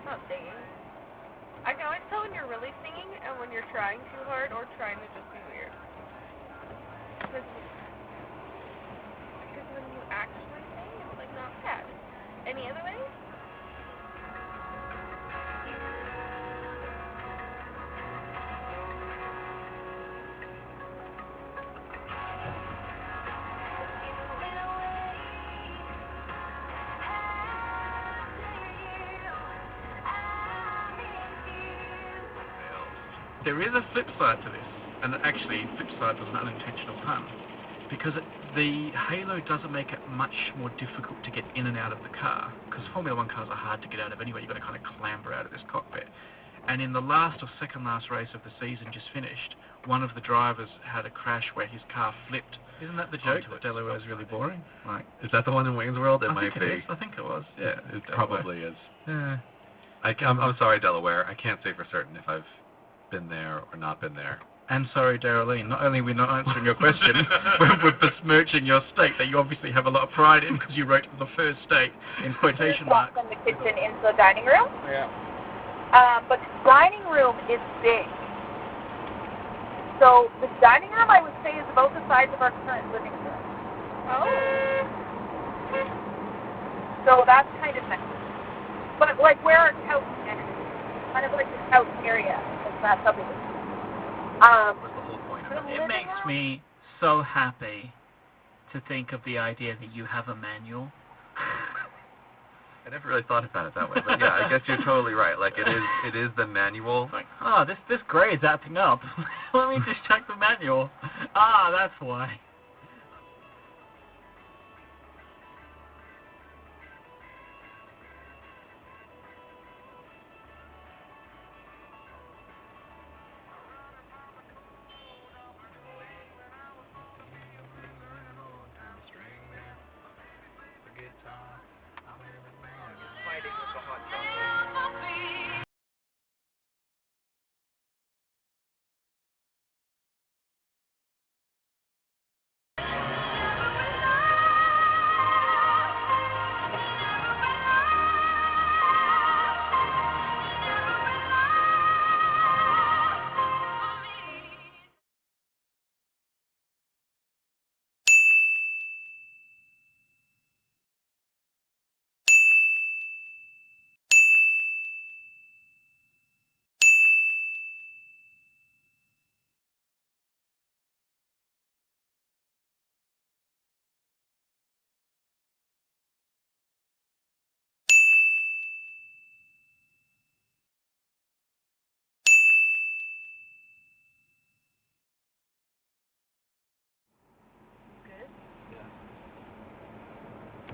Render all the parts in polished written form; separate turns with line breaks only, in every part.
not singing. I can always tell when you're really singing and when you're trying too hard or trying to just be weird. Because when you actually sing, it's like not bad. Any other way?
There is a flip side to this, and actually, flip side was an unintentional pun, because the halo doesn't make it much more difficult to get in and out of the car, because Formula 1 cars are hard to get out of anyway. You've got to kind of clamber out of this cockpit. And in the last or second last race of the season just finished, one of the drivers had a crash where his car flipped. Isn't that the joke? That Delaware is really boring? Like,
is that the one in Wayne's World? It might be.
I think it was.
Yeah, it probably is.
Yeah.
I'm sorry, Delaware. I can't say for certain if I've been there or not been there.
And sorry, Darylene, not only are we not answering your question, we're besmirching your state that you obviously have a lot of pride in because you wrote the first state in quotation marks.
From the kitchen into the dining room.
Yeah.
But the dining room is big. So the dining room, I would say, is about the size of our current living room.
Oh.
So that's kind of nice. But like where our couch is, kind of like the couch area. That's how big it is.
What's the whole point of it?
It makes me so happy to think of the idea that you have a manual.
I never really thought about it that way, but yeah, I guess you're totally right. Like it is the manual.
Like, this grade's acting up. Let me just check the manual. That's why.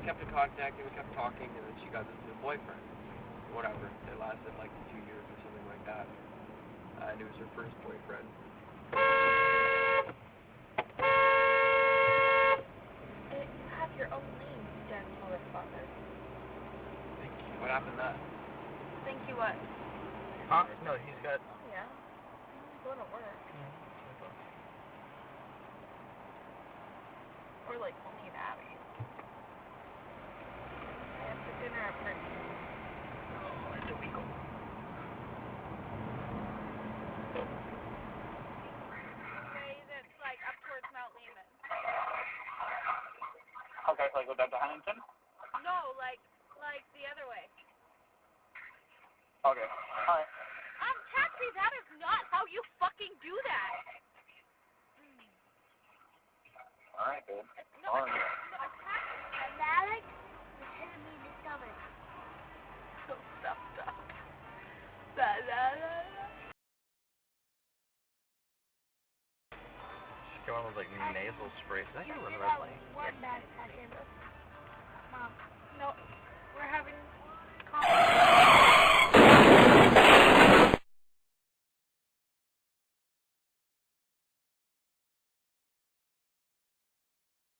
Kept in contact and we kept talking, and then she got this new boyfriend. Whatever. It lasted like 2 years or something like that. And it was her first boyfriend.
You have your own name, you damn motherfucker.
Thank you. What happened to that?
Thank you what?
Huh? No, he's got...
Oh, yeah. I'm going to work. Or like only an Abby. I have to dinner at Brittany.
Oh, it's illegal.
Way that's like up towards Mount Lehman.
Okay, so I go down to Huntington?
No, like the other way.
Okay, alright.
Taxi, that is not how you fucking do that.
Alright, dude.
No, a taxi.
And Alex, the enemy discovered.
So stuffed up. Da, da, da, da.
She got one of those like nasal sprays. Is that your
That
wrestling?
one backpack in. Mom.
No,